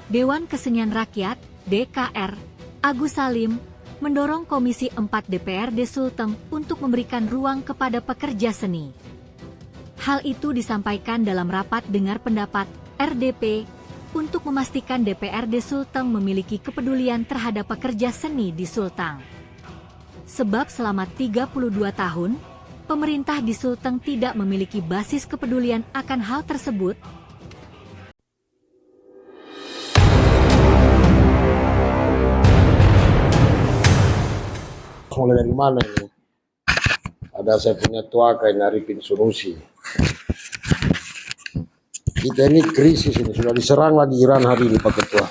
Dewan Kesenian Rakyat, DKR, Agus Salim, mendorong Komisi 4 DPRD Sulteng untuk memberikan ruang kepada pekerja seni. Hal itu disampaikan dalam rapat dengar pendapat RDP untuk memastikan DPRD Sulteng memiliki kepedulian terhadap pekerja seni di Sulteng. Sebab selama 32 tahun, pemerintah di Sulteng tidak memiliki basis kepedulian akan hal tersebut. Mulai dari mana ini? Ada saya punya tuaka ini Arifin Sunusi. Kita ini krisis ini, sudah diserang lagi Iran hari ini Pak Ketua.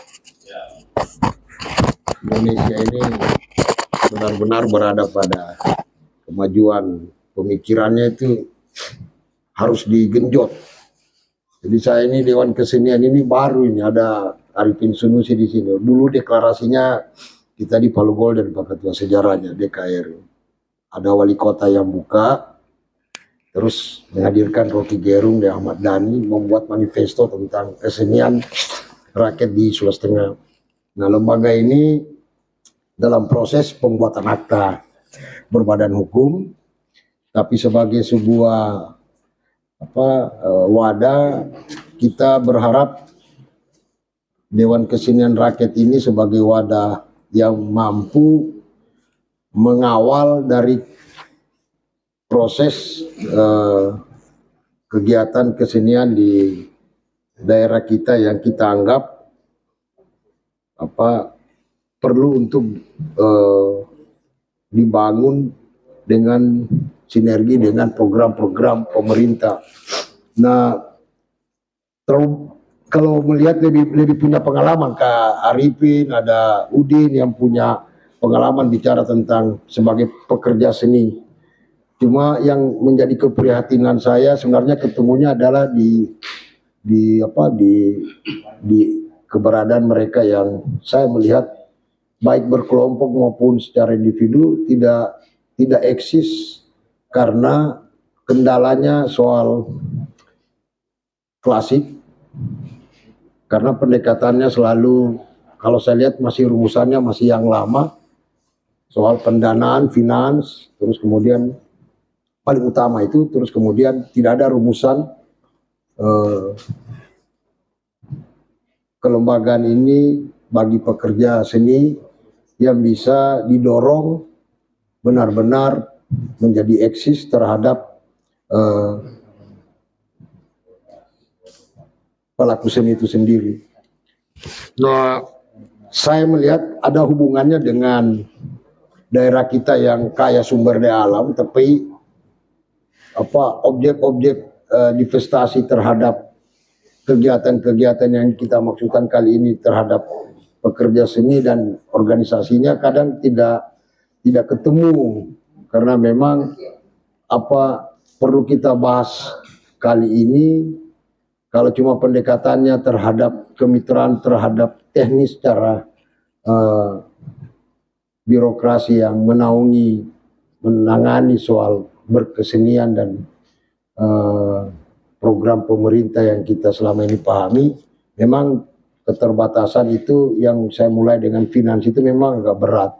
Indonesia ini benar-benar berada pada kemajuan pemikirannya itu harus digenjot. Jadi saya ini Dewan Kesenian ini baru ini ada Arifin Sunusi di sini. Dulu deklarasinya kita di Palu Golden Pak Ketua, sejarahnya DKR. Ada wali kota yang buka, terus menghadirkan Rocky Gerung dan Ahmad Dhani membuat manifesto tentang kesenian rakyat di Sulawesi Tengah. Nah, lembaga ini dalam proses pembuatan akta berbadan hukum, tapi sebagai sebuah wadah, kita berharap Dewan Kesenian Rakyat ini sebagai wadah yang mampu mengawal dari proses kegiatan kesenian di daerah kita yang kita anggap perlu untuk dibangun dengan sinergi dengan program-program pemerintah. Nah, kalau melihat lebih punya pengalaman, Kak Arifin, ada Udin yang punya pengalaman bicara tentang sebagai pekerja seni. Cuma yang menjadi keprihatinan saya sebenarnya ketemunya adalah di keberadaan mereka yang saya melihat baik berkelompok maupun secara individu tidak eksis karena kendalanya soal klasik. Karena pendekatannya selalu, kalau saya lihat masih rumusannya masih yang lama, soal pendanaan, finans, terus kemudian paling utama itu, terus kemudian tidak ada rumusan kelembagaan ini bagi pekerja seni yang bisa didorong benar-benar menjadi eksis terhadap pelaku seni itu sendiri. Nah, saya melihat ada hubungannya dengan daerah kita yang kaya sumber daya alam, tapi objek-objek divestasi terhadap kegiatan-kegiatan yang kita maksudkan kali ini terhadap pekerja seni dan organisasinya kadang tidak ketemu, karena memang perlu kita bahas kali ini. Kalau cuma pendekatannya terhadap kemitraan terhadap teknis secara birokrasi yang menangani soal berkesenian dan program pemerintah yang kita selama ini pahami, memang keterbatasan itu yang saya mulai dengan finans itu memang agak berat.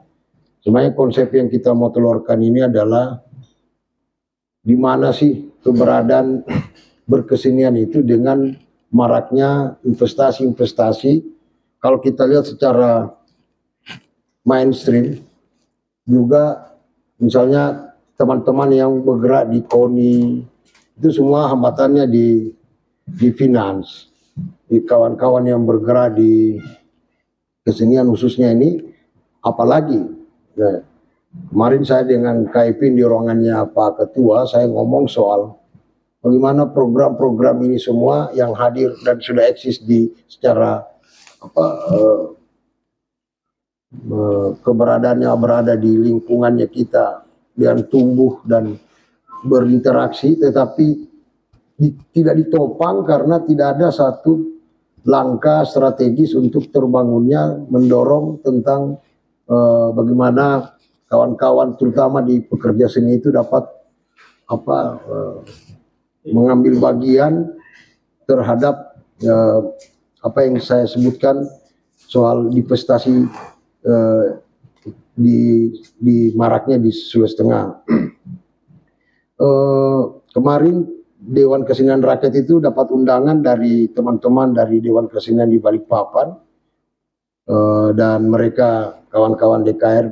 Sebenarnya konsep yang kita mau telurkan ini adalah di mana sih keberadaan berkesenian itu dengan maraknya investasi-investasi. Kalau kita lihat secara mainstream juga, misalnya teman-teman yang bergerak di KONI itu semua hambatannya di finans. Di kawan-kawan yang bergerak di kesenian khususnya ini, apalagi kemarin saya dengan Kaipin di ruangannya Pak Ketua, saya ngomong soal bagaimana program-program ini semua yang hadir dan sudah eksis di secara keberadaannya berada di lingkungannya kita dan tumbuh dan berinteraksi, tetapi tidak ditopang karena tidak ada satu langkah strategis untuk terbangunnya mendorong tentang bagaimana kawan-kawan terutama di pekerja seni itu dapat mengambil bagian terhadap apa yang saya sebutkan soal investasi di maraknya di Sulawesi Tengah. Kemarin Dewan Kesenian Rakyat itu dapat undangan dari teman-teman dari Dewan Kesenian di Balikpapan, dan mereka kawan-kawan DKR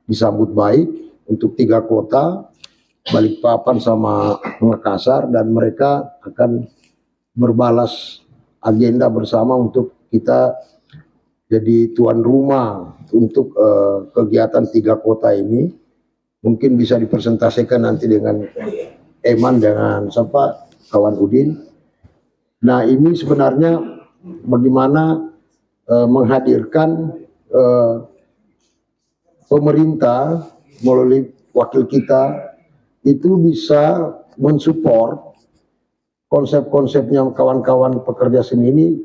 disambut baik untuk 3 kota, Balikpapan sama Makassar, dan mereka akan berbalas agenda bersama untuk kita jadi tuan rumah untuk kegiatan 3 kota ini. Mungkin bisa dipresentasikan nanti dengan Eman dengan siapa kawan Udin. Nah, ini sebenarnya bagaimana menghadirkan pemerintah melalui wakil kita itu bisa mensupport konsep-konsepnya kawan-kawan pekerja seni ini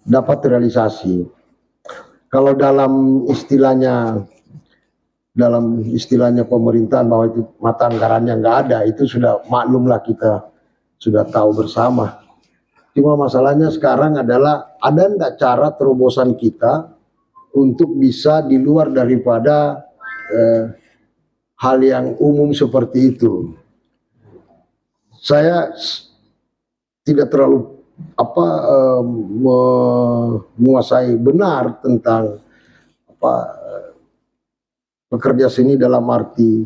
dapat realisasi. Kalau dalam istilahnya pemerintahan bahwa itu mata anggarannya nggak ada, itu sudah maklumlah, kita sudah tahu bersama. Cuma masalahnya sekarang adalah ada enggak cara terobosan kita untuk bisa di luar daripada hal yang umum seperti itu. Saya tidak terlalu menguasai benar tentang pekerja seni dalam arti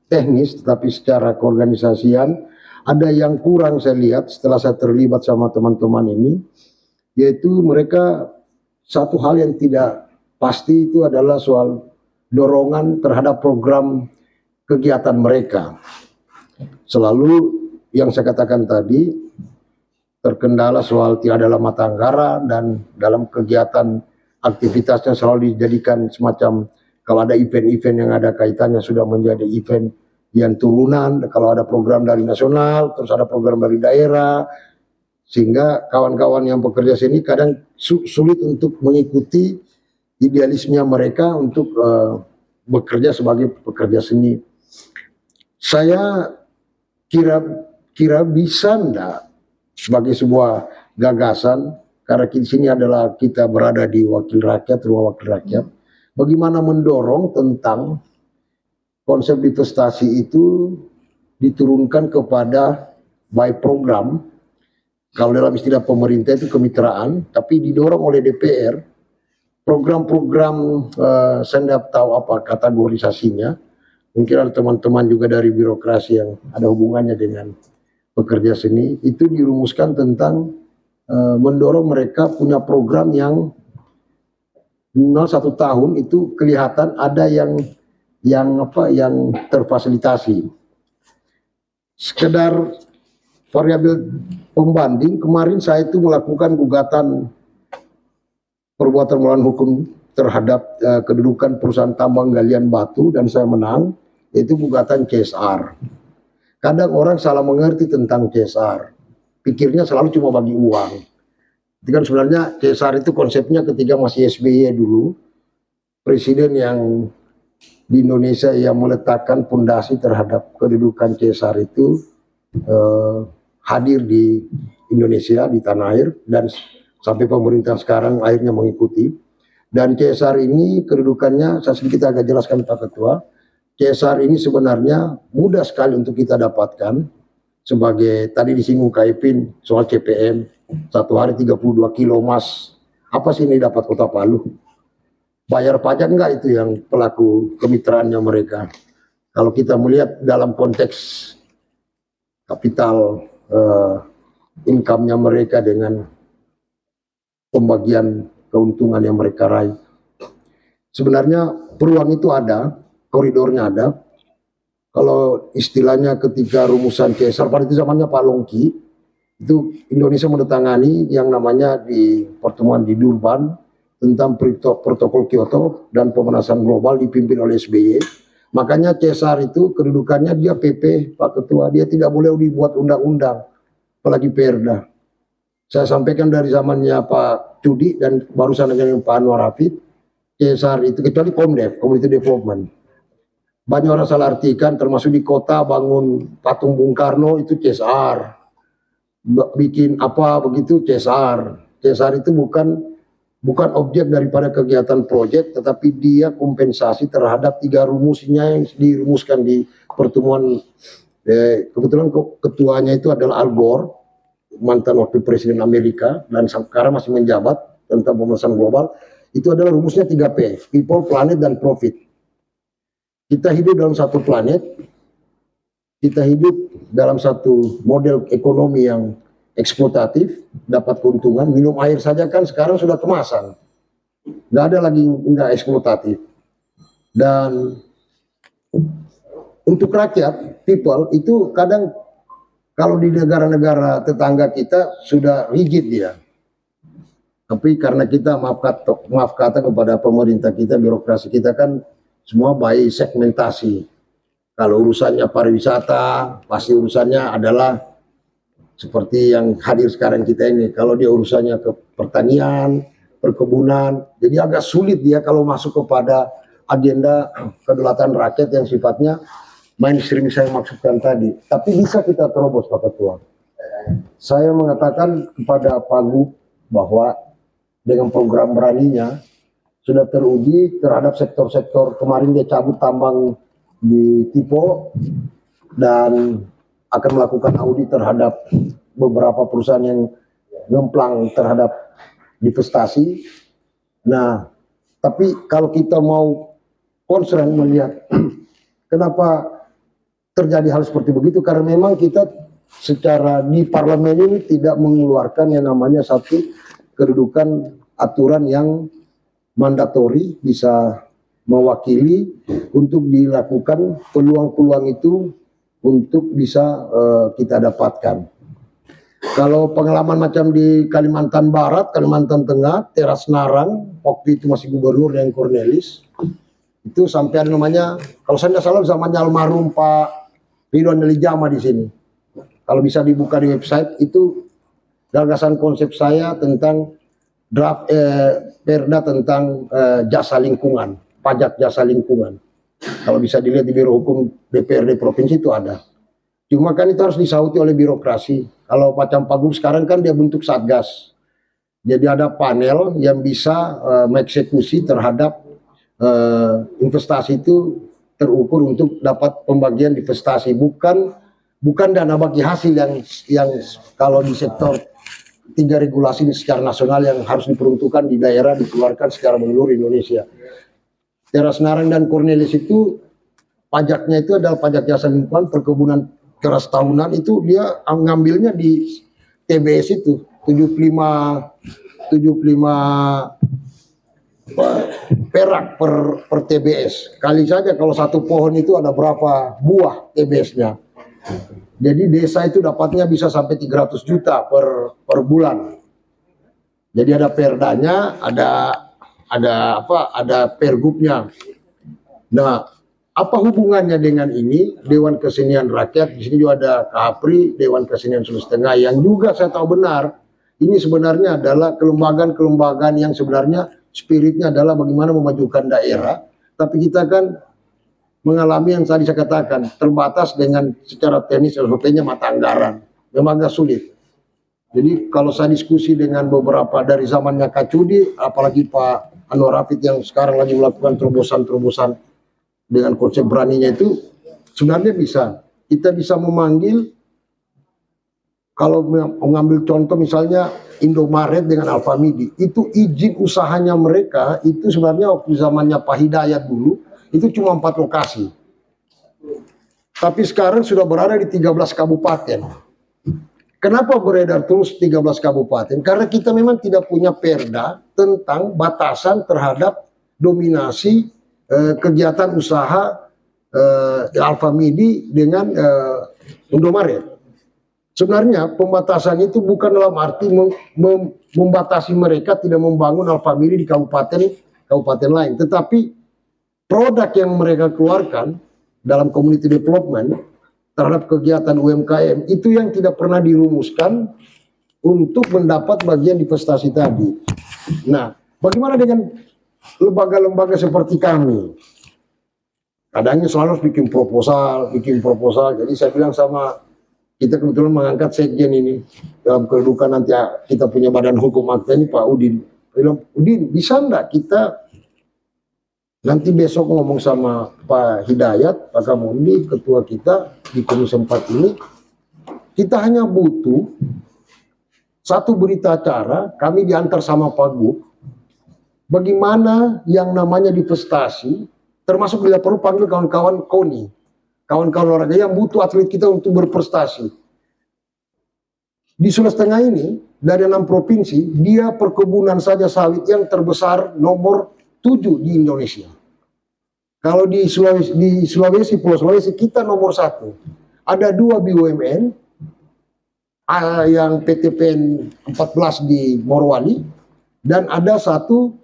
teknis, tetapi secara keorganisasian ada yang kurang saya lihat setelah saya terlibat sama teman-teman ini, yaitu mereka satu hal yang tidak pasti itu adalah soal dorongan terhadap program kegiatan mereka. Selalu yang saya katakan tadi, terkendala soal tidak ada mata anggaran, dan dalam kegiatan aktivitasnya selalu dijadikan semacam, kalau ada event-event yang ada kaitannya sudah menjadi event yang turunan, kalau ada program dari nasional, terus ada program dari daerah, sehingga kawan-kawan yang bekerja sini kadang sulit untuk mengikuti idealisme mereka untuk bekerja sebagai pekerja seni. Saya kira bisa enggak sebagai sebuah gagasan, karena di sini adalah kita berada di wakil rakyat, rumah wakil rakyat, bagaimana mendorong tentang konsep investasi itu diturunkan kepada by program. Kalau dalam istilah pemerintah itu kemitraan, tapi didorong oleh DPR program-program, saya tidak tahu apa kategorisasinya. Mungkin ada teman-teman juga dari birokrasi yang ada hubungannya dengan pekerja seni, itu dirumuskan tentang mendorong mereka punya program yang minimal 1 tahun itu kelihatan ada yang terfasilitasi. Sekedar variabel pembanding, kemarin saya itu melakukan gugatan perbuatan melawan hukum terhadap kedudukan perusahaan tambang galian batu, dan saya menang, yaitu gugatan CSR. Kadang orang salah mengerti tentang CSR, pikirnya selalu cuma bagi uang. Itu kan sebenarnya CSR itu konsepnya ketika masih SBY dulu, presiden yang di Indonesia yang meletakkan pondasi terhadap kedudukan CSR itu hadir di Indonesia, di tanah air, dan sampai pemerintah sekarang akhirnya mengikuti. Dan CSR ini kedudukannya, saya sedikit agak jelaskan Pak Ketua, CSR ini sebenarnya mudah sekali untuk kita dapatkan, sebagai tadi disinggung Kak Ipin soal CPM, 1 hari 32 kilo emas, apa sih ini dapat Kota Palu? Bayar pajak enggak itu yang pelaku kemitraannya mereka? Kalau kita melihat dalam konteks kapital income-nya mereka dengan pembagian keuntungan yang mereka raih, sebenarnya peluang itu ada, koridornya ada. Kalau istilahnya ketika rumusan CSR pada itu zamannya Pak Longki, itu Indonesia menandatangani yang namanya di pertemuan di Durban tentang protokol Kyoto dan pemanasan global dipimpin oleh SBY. Makanya CSR itu kedudukannya dia PP, Pak Ketua, dia tidak boleh dibuat undang-undang, apalagi perda. Saya sampaikan dari zamannya Pak Cudi dan barusan dengan Pak Anwar Hafid, CSR itu kecuali Komdev, Community Development. Banyak orang salah artikan, termasuk di kota bangun patung Bung Karno itu CSR, bikin apa begitu CSR. CSR itu bukan bukan objek daripada kegiatan proyek, tetapi dia kompensasi terhadap 3 rumusnya yang dirumuskan di pertemuan. Kebetulan ketuanya itu adalah Al Gore, mantan wakil presiden Amerika dan sekarang masih menjabat, tentang pemanasan global. Itu adalah rumusnya 3P, people, planet, dan profit. Kita hidup dalam satu planet, kita hidup dalam satu model ekonomi yang eksploitatif, dapat keuntungan. Minum air saja kan sekarang sudah kemasan, nggak ada lagi nggak eksploitatif. Dan untuk rakyat, people itu kadang kalau di negara-negara tetangga kita sudah rigid dia. Tapi karena kita maaf kata kepada pemerintah kita, birokrasi kita kan semua by segmentasi. Kalau urusannya pariwisata, pasti urusannya adalah seperti yang hadir sekarang kita ini. Kalau dia urusannya ke pertanian, perkebunan, jadi agak sulit dia kalau masuk kepada agenda kedaulatan rakyat yang sifatnya mainstream saya maksudkan tadi. Tapi bisa kita terobos, Pak Ketua. Saya mengatakan kepada Pak Gub bahwa dengan program beraninya sudah teruji terhadap sektor-sektor. Kemarin dia cabut tambang di Tipo dan akan melakukan audit terhadap beberapa perusahaan yang ngemplang terhadap divestasi. Nah, tapi kalau kita mau concern melihat kenapa terjadi hal seperti begitu, karena memang kita secara di parlemen ini tidak mengeluarkan yang namanya satu kedudukan aturan yang mandatori bisa mewakili untuk dilakukan peluang-peluang itu untuk bisa kita dapatkan. Kalau pengalaman macam di Kalimantan Barat, Kalimantan Tengah, Teras Narang, waktu itu masih gubernur yang Cornelis, itu sampai ada namanya, kalau saya tidak salah zamannya almarhum Pak Ridwan Elijama di sini. Kalau bisa dibuka di website, itu gagasan konsep saya tentang draft perda tentang jasa lingkungan, pajak jasa lingkungan. Kalau bisa dilihat di Biro Hukum DPRD Provinsi itu ada. Cuma kan itu harus disauti oleh birokrasi. Kalau macam Pak Gub sekarang kan dia bentuk satgas. Jadi ada panel yang bisa mengeksekusi terhadap investasi itu terukur untuk dapat pembagian investasi, bukan dana bagi hasil yang kalau di sektor 3 regulasi secara nasional yang harus diperuntukkan di daerah dikeluarkan secara menyeluruh Indonesia. Teras Narang dan Cornelis itu pajaknya itu adalah pajak jasa lingkungan, perkebunan keras tahunan itu dia ngambilnya di TBS itu 75 perak per TBS. Kali saja kalau satu pohon itu ada berapa buah TBS-nya. Jadi desa itu dapatnya bisa sampai 300 juta per bulan. Jadi ada perdanya, ada pergubnya. Nah, apa hubungannya dengan ini? Dewan Kesenian Rakyat, di sini juga ada KAPRI, Dewan Kesenian Sulawesi Tengah, yang juga saya tahu benar ini sebenarnya adalah kelembagaan-kelembagaan yang sebenarnya spiritnya adalah bagaimana memajukan daerah, tapi kita kan mengalami yang tadi saya katakan, terbatas dengan secara teknis SOP-nya mata anggaran, memang agak sulit. Jadi kalau saya diskusi dengan beberapa dari zamannya Kacudi, apalagi Pak Anwar Hafid yang sekarang lagi melakukan terobosan-terobosan dengan konsep beraninya itu, sebenarnya kita bisa memanggil, kalau mengambil contoh misalnya Indomaret dengan Alfamidi, itu izin usahanya mereka itu sebenarnya waktu zamannya Pak Hidayat dulu itu cuma 4 lokasi, tapi sekarang sudah berada di 13 kabupaten. Kenapa beredar terus 13 kabupaten? Karena kita memang tidak punya perda tentang batasan terhadap dominasi kegiatan usaha Alfamidi dengan Indomaret. Sebenarnya pembatasan itu bukan dalam arti membatasi mereka tidak membangun Alfamidi di kabupaten lain, tetapi produk yang mereka keluarkan dalam community development terhadap kegiatan UMKM itu yang tidak pernah dirumuskan untuk mendapat bagian investasi tadi. Nah, bagaimana dengan lembaga-lembaga seperti kami? Kadangnya selalu harus bikin proposal. Jadi saya bilang sama, kita kebetulan mengangkat sekjen ini dalam kedudukan nanti kita punya badan hukum akta ini Pak Udin. bilang, Udin bisa enggak kita nanti besok ngomong sama Pak Hidayat, Pak Kamundi, ketua kita di Komisi 4 ini, kita hanya butuh satu berita acara, kami diantar sama Pak Gub, bagaimana yang namanya divestasi, termasuk bila perlu panggil kawan-kawan KONI, kawan-kawan olahraga yang butuh atlet kita untuk berprestasi. Di Sulawesi Tengah ini, dari 6 provinsi, dia perkebunan saja sawit yang terbesar nomor 7 di Indonesia. Kalau di Sulawesi, Pulau Sulawesi, kita nomor 1. Ada 2 BUMN, yang PTPN 14 di Morowali, dan ada satu,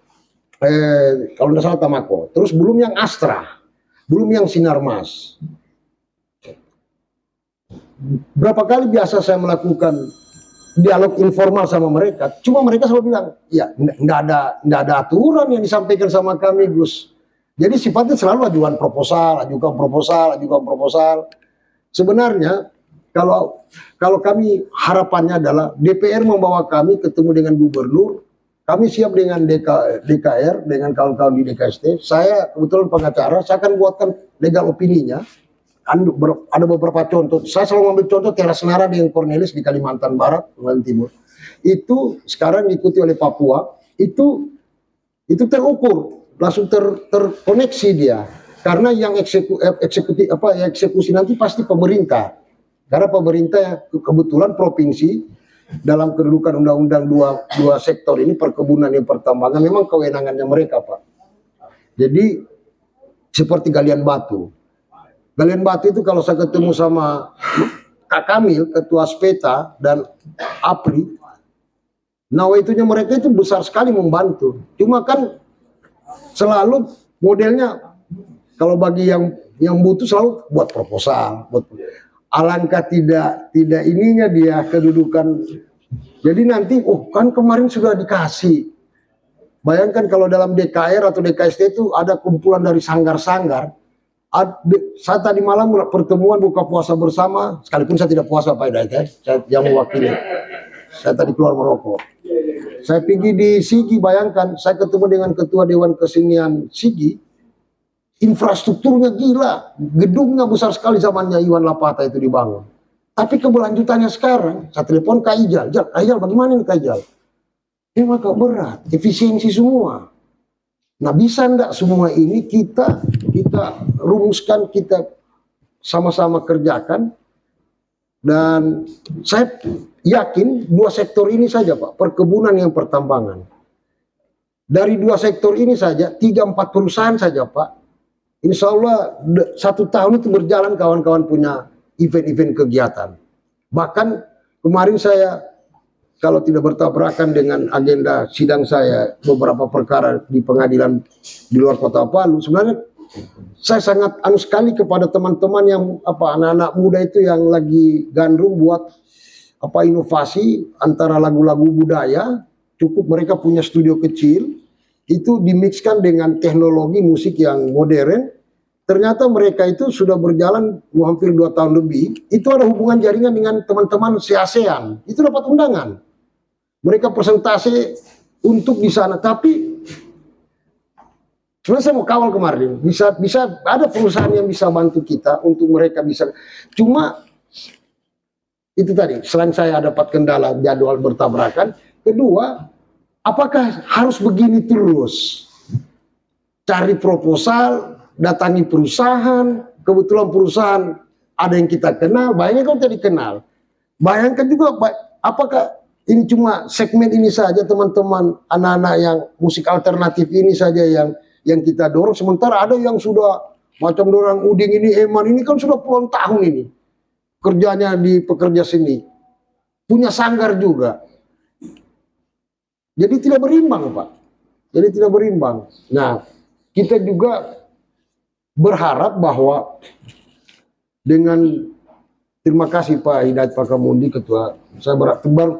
kalau tidak salah Tamako. Terus belum yang Astra, belum yang Sinarmas. Berapa kali biasa saya melakukan dialog informal sama mereka, cuma mereka selalu bilang, ya nggak ada aturan yang disampaikan sama kami, Gus. Jadi sifatnya selalu ajukan proposal. Sebenarnya kalau kami harapannya adalah DPR membawa kami ketemu dengan gubernur, kami siap dengan DKR, dengan kawan-kawan di DKST. Saya kebetulan pengacara, saya akan buatkan legal opininya. Ada beberapa contoh. Saya selalu mengambil contoh Teras Nara dengan Cornelis di Kalimantan Barat, Kalimantan Timur. Itu sekarang diikuti oleh Papua. Itu terukur, langsung terkoneksi dia. Karena yang eksekusi nanti pasti pemerintah. Karena pemerintah kebetulan provinsi dalam kedudukan undang-undang dua sektor ini, perkebunan dan pertambangan, memang kewenangannya mereka, Pak. Jadi seperti galian batu. Galian batu itu kalau saya ketemu sama Kak Kamil, ketua SPETA dan APRI, nawaitunya mereka itu besar sekali membantu. Cuma kan selalu modelnya kalau bagi yang butuh selalu buat proposal, alangkah tidak ininya dia kedudukan. Jadi nanti kan kemarin sudah dikasih. Bayangkan kalau dalam DKR atau DKST itu ada kumpulan dari sanggar-sanggar. Saya tadi malam pertemuan buka puasa bersama, sekalipun saya tidak puasa Pak Hidayat, saya yang mewakili. Saya tadi keluar merokok. Saya pergi di Sigi, bayangkan saya ketemu dengan ketua Dewan Kesenian Sigi. Infrastrukturnya gila, gedungnya besar sekali zamannya Iwan Lapata itu dibangun. Tapi keberlanjutannya sekarang, saya telepon Kak Ijal, bagaimana nih Kak Ijal? Memang agak berat, efisiensi semua. Nah bisa enggak semua ini kita rumuskan, kita sama-sama kerjakan. Dan saya yakin 2 sektor ini saja Pak, perkebunan yang pertambangan. Dari 2 sektor ini saja, 3-4 perusahaan saja Pak, insya Allah 1 tahun itu berjalan kawan-kawan punya event-event kegiatan. Bahkan kemarin saya, kalau tidak bertabrakan dengan agenda sidang saya, beberapa perkara di pengadilan di luar kota Palu, sebenarnya saya sangat sekali kepada teman-teman yang anak-anak muda itu yang lagi gandrung buat inovasi antara lagu-lagu budaya. Cukup mereka punya studio kecil, itu dimixkan dengan teknologi musik yang modern. Ternyata mereka itu sudah berjalan hampir 2 tahun lebih. Itu ada hubungan jaringan dengan teman-teman se-ASEAN. Itu dapat undangan. Mereka presentasi untuk di sana. Tapi sebenarnya saya mau kawal kemarin. Bisa ada perusahaan yang bisa bantu kita untuk mereka bisa. Cuma itu tadi, selain saya dapat kendala jadwal bertabrakan. Kedua, apakah harus begini terus? Cari proposal, datangi perusahaan, kebetulan perusahaan ada yang kita kenal, bayangkan kalau tidak dikenal. Bayangkan juga apakah ini cuma segmen ini saja teman-teman, anak-anak yang musik alternatif ini saja yang kita dorong, sementara ada yang sudah macam dorang Uding ini, Eman ini kan sudah puluhan tahun ini kerjanya di pekerja seni, punya sanggar juga. Jadi tidak berimbang Pak, jadi tidak berimbang. Nah kita juga berharap bahwa dengan terima kasih Pak Hidayat Pak Kamundi ketua, saya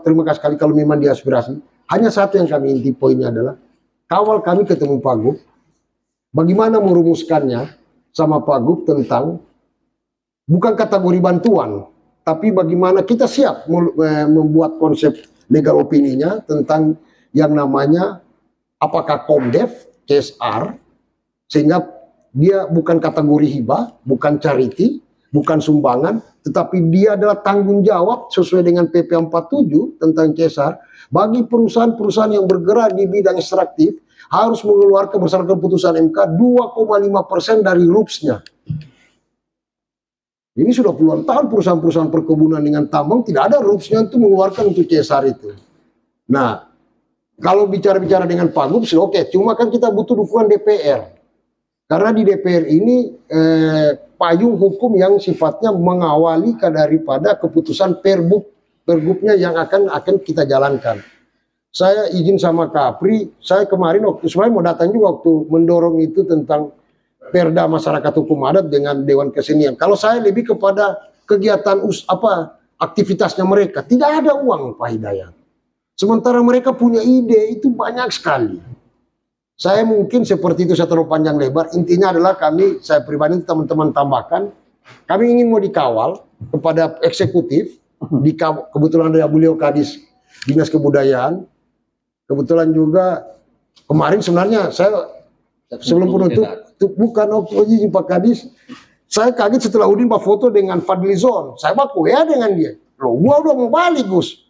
terima kasih sekali kalau memang diaspirasi. Hanya satu yang kami inti poinnya adalah kawal kami ketemu Pak Gub, bagaimana merumuskannya sama Pak Gub tentang bukan kategori bantuan, tapi bagaimana kita siap membuat konsep legal opininya tentang yang namanya apakah Komdev, CSR, sehingga dia bukan kategori hibah, bukan charity, bukan sumbangan, tetapi dia adalah tanggung jawab sesuai dengan PP 47 tentang CSR bagi perusahaan-perusahaan yang bergerak di bidang ekstraktif harus mengeluarkan berdasarkan keputusan MK 2,5% dari RUPS-nya. Ini sudah puluhan tahun perusahaan-perusahaan perkebunan dengan tambang tidak ada RUPS-nya untuk mengeluarkan untuk CSR itu. Nah, kalau bicara-bicara dengan Pak Gup, oke, cuma kan kita butuh dukungan DPR. Karena di DPR ini payung hukum yang sifatnya mengawali daripada keputusan pergubnya yang akan kita jalankan. Saya izin sama Kapri, saya kemarin waktu sebenarnya mau datang juga waktu mendorong itu tentang Perda Masyarakat Hukum Adat dengan Dewan Kesenian. Kalau saya lebih kepada kegiatan aktivitasnya mereka, tidak ada uang Pak Hidayat. Sementara mereka punya ide itu banyak sekali. Saya mungkin seperti itu, saya terlalu panjang lebar. Intinya adalah saya pribadi, teman-teman tambahkan, kami ingin mau dikawal kepada eksekutif, kebetulan ada beliau Kadis Dinas Kebudayaan, kebetulan juga kemarin sebenarnya saya sebelum penutup, bukan waktu Pak Kadis, saya kaget setelah Udin Pak foto dengan Fadlizon, saya baku ya dengan dia, loh gua udah mau balik Gus.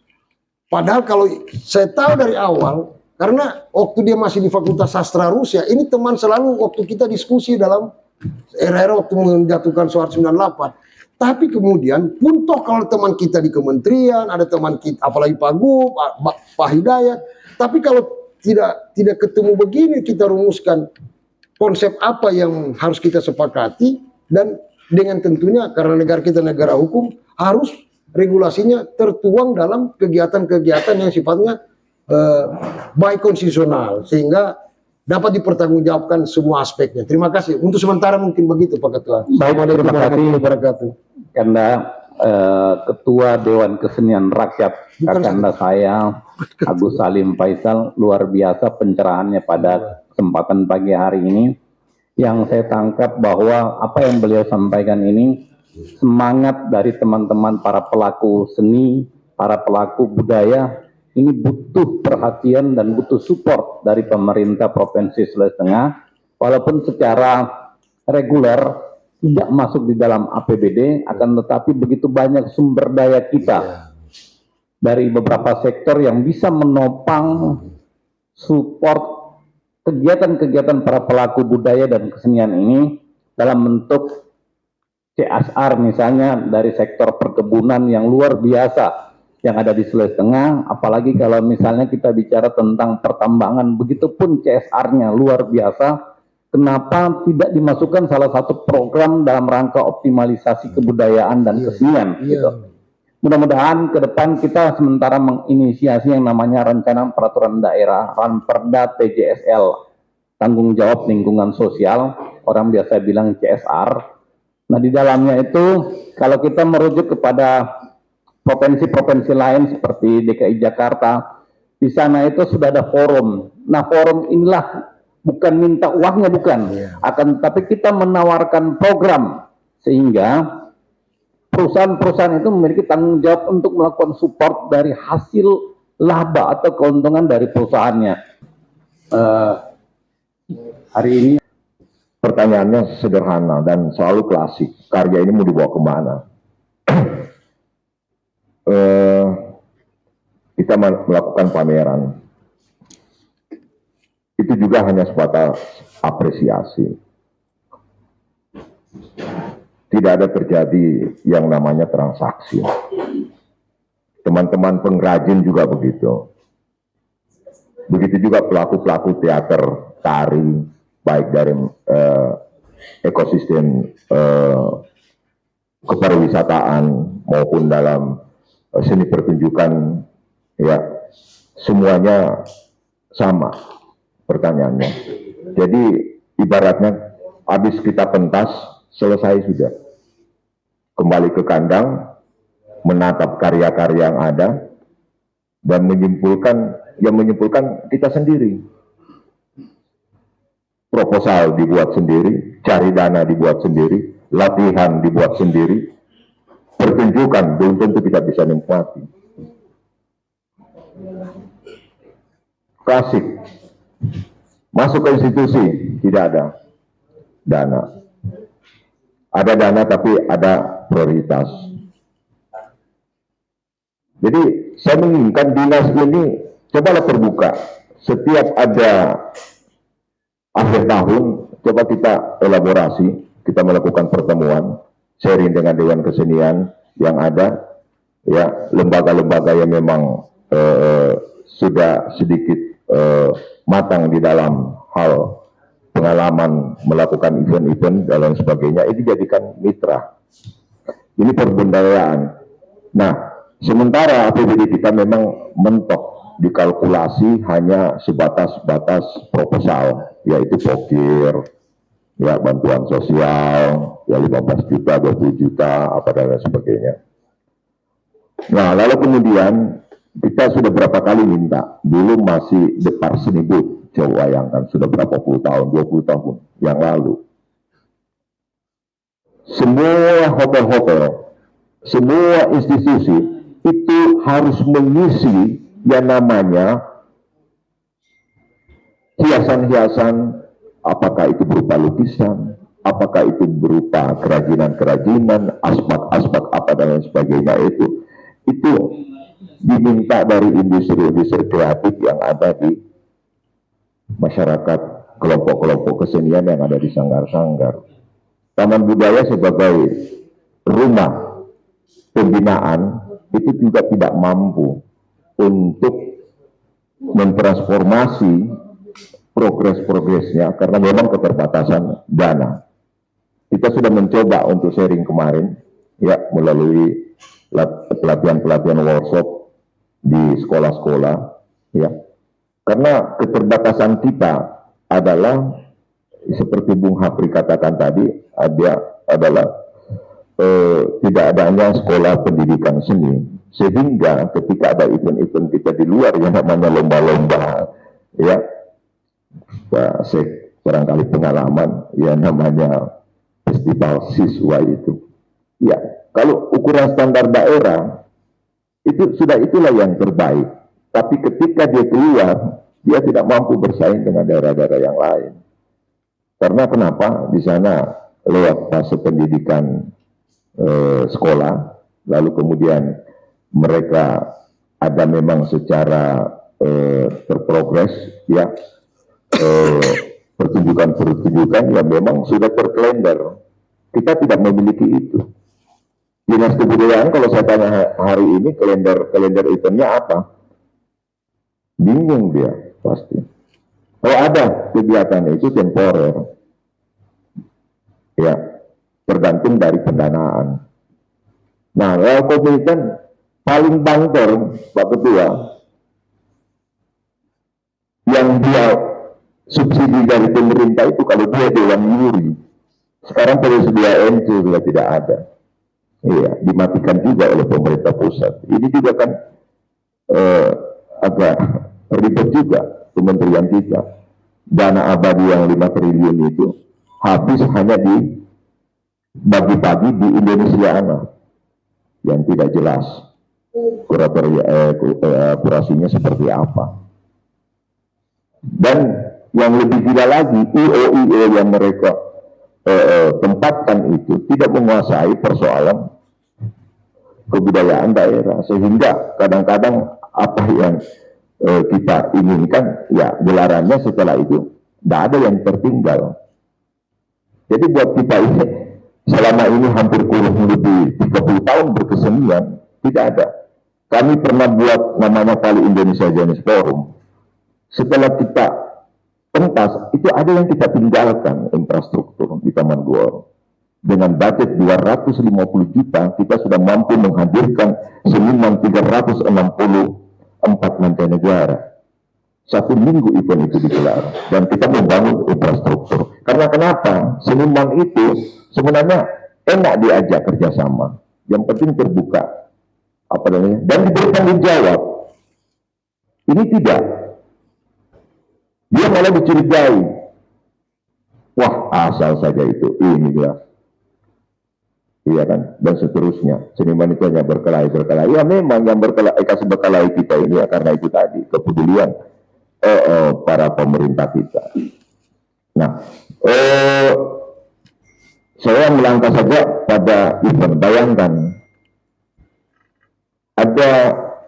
Padahal kalau saya tahu dari awal, karena waktu dia masih di Fakultas Sastra Rusia, ini teman selalu waktu kita diskusi dalam era-era waktu menjatuhkan Soeharto 98. Tapi kemudian pun toh kalau teman kita di kementerian, ada teman kita, apalagi Pak Gup, Pak Hidayat, tapi kalau tidak ketemu begini kita rumuskan konsep apa yang harus kita sepakati, dan dengan tentunya karena negara kita negara hukum harus regulasinya tertuang dalam kegiatan-kegiatan yang sifatnya baik konstitusional sehingga dapat dipertanggungjawabkan semua aspeknya. Terima kasih. Untuk sementara mungkin begitu Pak Ketua. Baik, terima kasih. Karena Ketua Dewan Kesenian Rakyat Kakanda saya Agus Salim Faisal luar biasa pencerahannya pada kesempatan pagi hari ini. Yang saya tangkap bahwa apa yang beliau sampaikan ini semangat dari teman-teman para pelaku seni, para pelaku budaya ini butuh perhatian dan butuh support dari pemerintah Provinsi Sulawesi Tengah, walaupun secara reguler tidak masuk di dalam APBD, akan tetapi begitu banyak sumber daya kita dari beberapa sektor yang bisa menopang support kegiatan-kegiatan para pelaku budaya dan kesenian ini dalam bentuk CSR misalnya dari sektor perkebunan yang luar biasa yang ada di Sulawesi Tengah, apalagi kalau misalnya kita bicara tentang pertambangan, begitupun CSR-nya luar biasa. Kenapa tidak dimasukkan salah satu program dalam rangka optimalisasi kebudayaan dan kesenian? Gitu. Mudah-mudahan ke depan kita sementara menginisiasi yang namanya Rencana Peraturan Daerah Ranperda TJSL, Tanggung Jawab Lingkungan Sosial, orang biasa bilang CSR. Nah di dalamnya itu kalau kita merujuk kepada provinsi-provinsi lain seperti DKI Jakarta, di sana itu sudah ada forum. Nah forum inilah bukan minta uangnya, bukan, akan tapi kita menawarkan program sehingga perusahaan-perusahaan itu memiliki tanggung jawab untuk melakukan support dari hasil laba atau keuntungan dari perusahaannya. Hari ini pertanyaannya sederhana dan selalu klasik. Karya ini mau dibawa kemana? Kita melakukan pameran. Itu juga hanya sebatas apresiasi. Tidak ada terjadi yang namanya transaksi. Teman-teman pengrajin juga begitu. Begitu juga pelaku-pelaku teater, tari, baik dari ekosistem kepariwisataan maupun dalam seni pertunjukan, ya semuanya sama pertanyaannya. Jadi ibaratnya habis kita pentas, selesai sudah. Kembali ke kandang, menatap karya-karya yang ada, dan menyimpulkan kita sendiri. Proposal dibuat sendiri, cari dana dibuat sendiri, latihan dibuat sendiri, pertunjukan belum tentu kita bisa nikmati. Klasik. Masuk ke institusi, tidak ada dana. Ada dana tapi ada prioritas. Jadi saya menginginkan dinas ini cobalah terbuka. Setiap ada akhir tahun, coba kita elaborasi, kita melakukan pertemuan, sharing dengan Dewan Kesenian yang ada, ya lembaga-lembaga yang memang sudah sedikit matang di dalam hal pengalaman melakukan event-event dan lain sebagainya, ini jadikan mitra. Ini pemberdayaan. Nah, sementara APBD kita memang mentok, dikalkulasi hanya sebatas proposal, yaitu pokir, ya bantuan sosial, ya 15 juta, 20 juta, apa dan lain sebagainya. Nah, lalu kemudian kita sudah berapa kali minta, dulu masih Depar Senibut, coba bayangkan sudah berapa puluh tahun, 20 tahun yang lalu. Semua hotel-hotel, semua institusi itu harus mengisi yang namanya hiasan-hiasan, apakah itu berupa lukisan, apakah itu berupa kerajinan-kerajinan, asbak-asbak apa dan lain sebagainya, itu diminta dari industri-industri kreatif yang ada di masyarakat, kelompok-kelompok kesenian yang ada di sanggar-sanggar. Taman budaya sebagai rumah pembinaan itu juga tidak mampu untuk mentransformasi progres-progresnya karena memang keterbatasan dana. Kita sudah mencoba untuk sharing kemarin, ya melalui pelatihan-pelatihan workshop di sekolah-sekolah, ya. Karena keterbatasan kita adalah seperti Bung Hapri katakan tadi, adalah tidak adanya sekolah pendidikan seni, sehingga ketika ada event-event kita di luar yang namanya lomba-lomba, ya, barangkali pengalaman yang namanya festival siswa itu, ya, kalau ukuran standar daerah itu sudah itulah yang terbaik, tapi ketika dia keluar dia tidak mampu bersaing dengan daerah-daerah yang lain. Karena kenapa? Di sana lewat fase pendidikan sekolah, lalu kemudian mereka ada memang secara terprogres, ya, pertunjukan-pertunjukan yang memang sudah terkalender. Kita tidak memiliki itu. Dinas Kebudayaan kalau saya tanya hari ini kalender eventnya apa? Bingung dia pasti. Kalau ada kegiatan itu temporer, ya, tergantung dari pendanaan. Nah, kalau komitmen paling banter, Pak Ketua, yang dia subsidi dari pemerintah itu kalau dia dewan juri. Sekarang pada sedia NC sudah tidak ada. Iya, dimatikan juga oleh pemerintah pusat. Ini juga kan agak ribet juga kementerian kita. Dana abadi yang 5 triliun itu habis hanya di bagi-bagi di Indonesia yang tidak jelas kurasinya seperti apa. Dan yang lebih gila lagi, IO yang mereka tempatkan itu tidak menguasai persoalan kebudayaan daerah, sehingga kadang-kadang apa yang kita inginkan, ya gelarannya setelah itu tidak ada yang tertinggal. Jadi buat kita ini selama ini hampir kurang lebih 30 tahun berkesenian, tidak ada. Kami pernah buat namanya Kali Indonesia Jenis Forum. Setelah kita pentas, itu ada yang kita tinggalkan infrastruktur di Taman Gor. Dengan budget 250 juta, kita sudah mampu menghadirkan seniman 364 mancanegara. 1 minggu event itu digelar. Dan kita membangun infrastruktur. Karena kenapa? Seniman itu sebenarnya enak diajak kerjasama. Yang penting terbuka. Apa namanya? Dan diberi tanggung jawab. Ini tidak. Dia malah dicurigai. Wah, asal saja itu. Ini dia. Iya kan? Dan seterusnya. Seniman itu hanya berkelahi. Ya memang yang kasih berkelahi kita ini ya karena itu tadi. Kepedulian para pemerintah kita. Nah, saya melangkah saja pada event. Bayangkan ada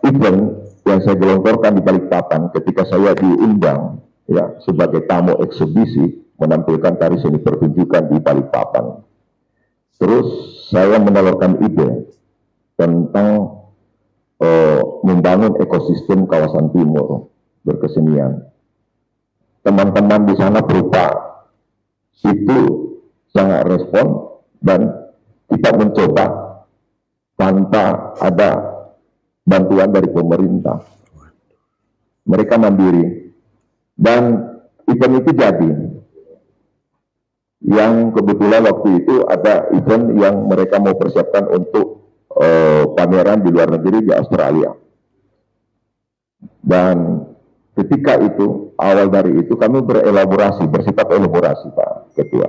event yang saya gelontorkan di Balikpapan ketika saya diundang ya sebagai tamu eksebisi menampilkan tari seni pertunjukan di Balikpapan. Terus saya menelurkan ide tentang membangun ekosistem kawasan timur berkesenian. Teman-teman di sana berupa itu sangat respon dan kita mencoba tanpa ada bantuan dari pemerintah. Mereka mandiri dan event itu jadi. Yang kebetulan waktu itu ada event yang mereka mau persiapkan untuk pameran di luar negeri di Australia. Dan ketika itu, awal dari itu kami berelaborasi, bersifat elaborasi Pak Ketua.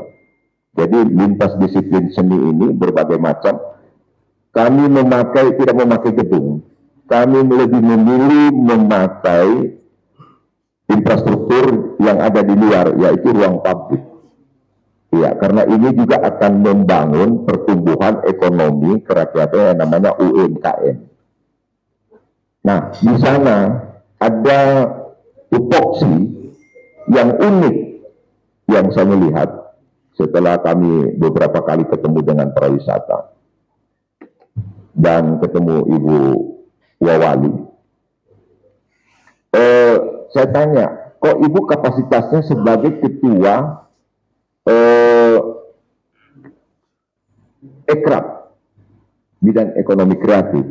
Jadi lintas disiplin seni ini berbagai macam. Kami tidak memakai gedung. Kami lebih memilih memakai infrastruktur yang ada di luar, yaitu ruang publik. Ya, karena ini juga akan membangun pertumbuhan ekonomi kerakyatan yang namanya UMKM. Nah, di sana ada tupoksi yang unik yang saya melihat setelah kami beberapa kali ketemu dengan pariwisata dan ketemu Ibu Wawali. Saya tanya, kok Ibu kapasitasnya sebagai ketua Ekrab bidang ekonomi kreatif?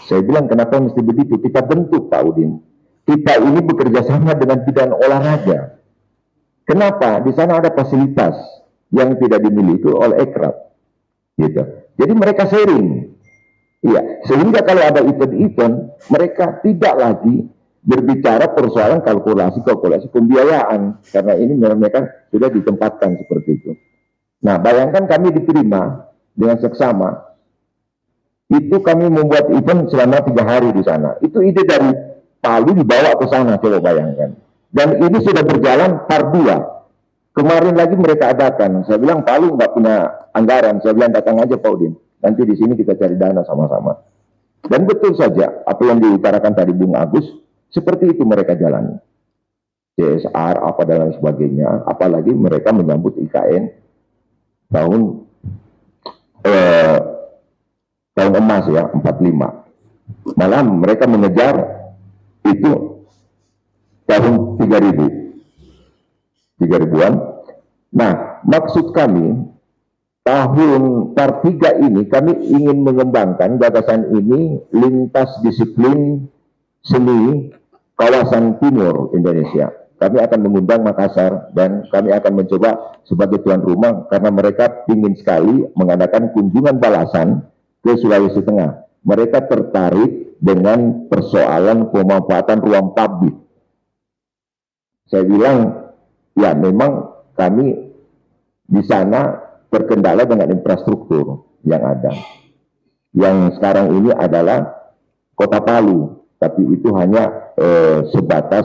Saya bilang, kenapa mesti begitu? Kita bentuk Pak Udin. Kita ini bekerja sama dengan bidang olahraga. Kenapa? Di sana ada fasilitas yang tidak dimiliki oleh Ekrab. Gitu. Jadi mereka sharing. Iya, sehingga kalau ada event-event, mereka tidak lagi berbicara persoalan kalkulasi pembiayaan. Karena ini mereka sudah ditempatkan seperti itu. Nah, bayangkan kami diterima dengan seksama. Itu kami membuat event selama 3 hari di sana. Itu ide dari Palu dibawa ke sana, coba bayangkan. Dan ini sudah berjalan part 2. Kemarin lagi mereka adakan. Saya bilang Palu nggak punya anggaran. Saya bilang datang aja Pak Udin. Nanti di sini kita cari dana sama-sama. Dan betul saja apa yang diutarakan tadi Bung Agus, seperti itu mereka jalani. CSR apa dan lain sebagainya. Apalagi mereka menyambut IKN tahun emas ya, 45. Malah mereka mengejar itu tahun 3000-an. Nah, maksud kami tahun part 3 ini kami ingin mengembangkan gagasan ini lintas disiplin seni kawasan timur Indonesia. Kami akan mengundang Makassar dan kami akan mencoba sebagai tuan rumah karena mereka ingin sekali mengadakan kunjungan balasan ke Sulawesi Tengah. Mereka tertarik dengan persoalan pemanfaatan ruang publik. Saya bilang, ya memang kami di sana terkendala dengan infrastruktur yang ada. Yang sekarang ini adalah Kota Palu, tapi itu hanya sebatas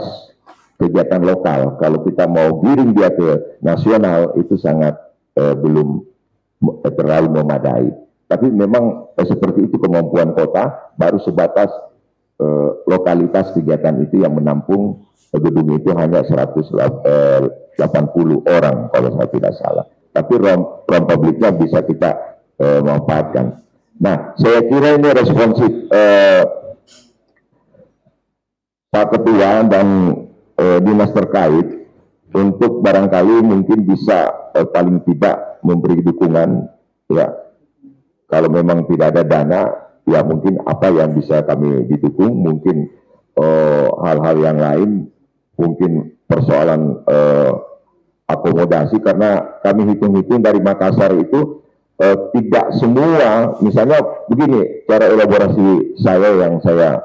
kegiatan lokal. Kalau kita mau giring dia ke nasional, itu sangat belum terlalu memadai. Tapi memang seperti itu kemampuan kota, baru sebatas lokalitas kegiatan itu yang menampung gedung itu hanya 180 orang kalau saya tidak salah. Tapi ruang publiknya bisa kita manfaatkan. Nah, saya kira ini responsif Pak Ketua dan dinas terkait untuk barangkali mungkin bisa paling tidak memberi dukungan ya. Kalau memang tidak ada dana, ya mungkin apa yang bisa kami didukung, mungkin hal-hal yang lain, mungkin persoalan akomodasi, karena kami hitung-hitung dari Makassar itu tidak semua, misalnya begini, cara elaborasi saya yang saya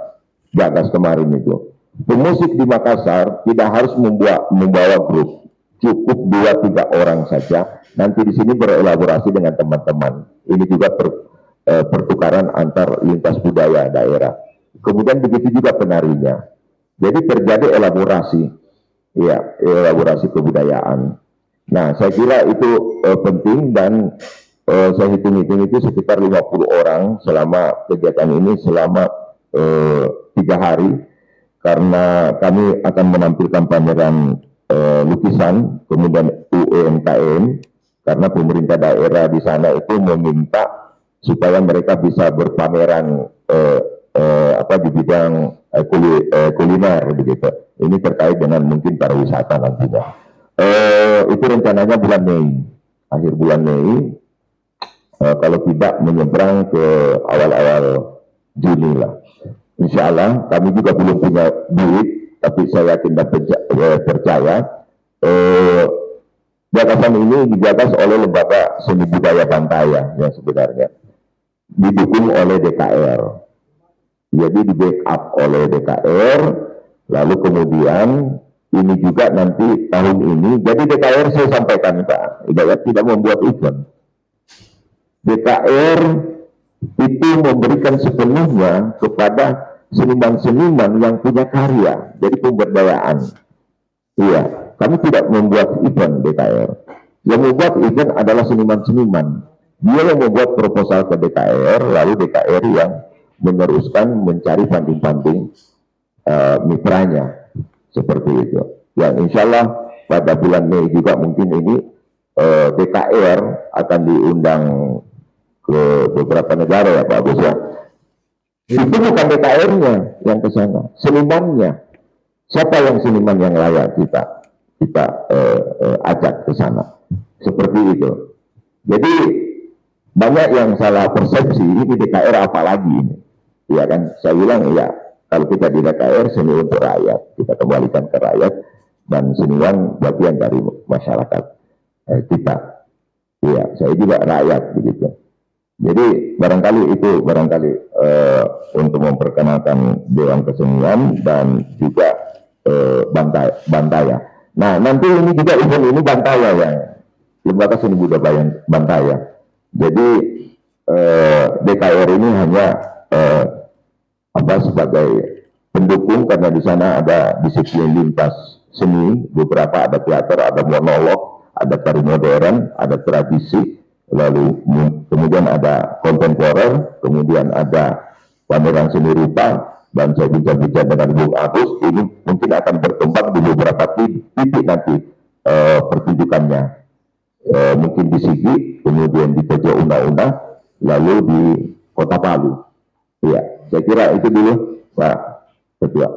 gagas kemarin itu, pemusik di Makassar tidak harus membawa grup, cukup 2-3 orang saja. Nanti di sini berelaborasi dengan teman-teman. Ini juga pertukaran antar lintas budaya daerah. Kemudian begitu juga penarinya. Jadi terjadi elaborasi, ya, elaborasi kebudayaan. Nah, saya kira itu penting dan saya hitung-hitung itu sekitar 50 orang selama kegiatan ini selama 3 hari, karena kami akan menampilkan pameran lukisan, kemudian UMKM, karena pemerintah daerah di sana itu meminta supaya mereka bisa berpameran di bidang kuliner begitu. Ini terkait dengan mungkin pariwisata nantinya. Itu rencananya bulan Mei, akhir bulan Mei, kalau tidak menyeberang ke awal-awal Juni lah. Insya Allah, kami juga belum punya duit, tapi saya yakin dan percaya gagasan ini digagas oleh Lembaga Seni Budaya Bantaya yang sebenarnya didukung oleh DKR. Jadi di backup oleh DKR, lalu kemudian ini juga nanti tahun ini, jadi DKR saya sampaikan Pak Hidayat tidak membuat event. DKR itu memberikan sepenuhnya kepada seniman-seniman yang punya karya, jadi pemberdayaan. Iya, kami tidak membuat event DKR. Yang membuat event adalah seniman-seniman. Dia yang membuat proposal ke DKR, lalu DKR yang meneruskan mencari funding-funding mitranya, seperti itu. Yang insya Allah pada bulan Mei juga mungkin ini DKR akan diundang ke beberapa negara ya Pak Agus ya. Itu bukan DKR-nya yang ke sana, senimannya. Siapa yang seniman yang layak kita ajak ke sana, seperti itu. Jadi banyak yang salah persepsi, ini DKR apalagi ini, ya kan? Saya bilang ya, kalau kita di DKR seni untuk rakyat, kita kembalikan ke rakyat, dan seniman bagian dari masyarakat kita. Ya, saya juga rakyat begitu. Jadi barangkali untuk memperkenalkan Dewan Kesenian dan juga Bantaya. Nah, nanti ini juga event ini Bantaya ya, Lembaga Seni Budaya Bantaya. Jadi DKR ini hanya sebagai pendukung, karena di sana ada disiplin lintas seni, beberapa ada teater, ada monolog, ada tari modern, ada tradisi, lalu kemudian ada kontemporer, kemudian ada pameran seni rupa, dan saya bincang-bincang dengan Bung Agus, ini mungkin akan berkembang di beberapa titik nanti pertunjukannya. Mungkin di Sigi, kemudian di Tejo Una-Una, lalu di Kota Palu. Ya, saya kira itu dulu Pak Ketua.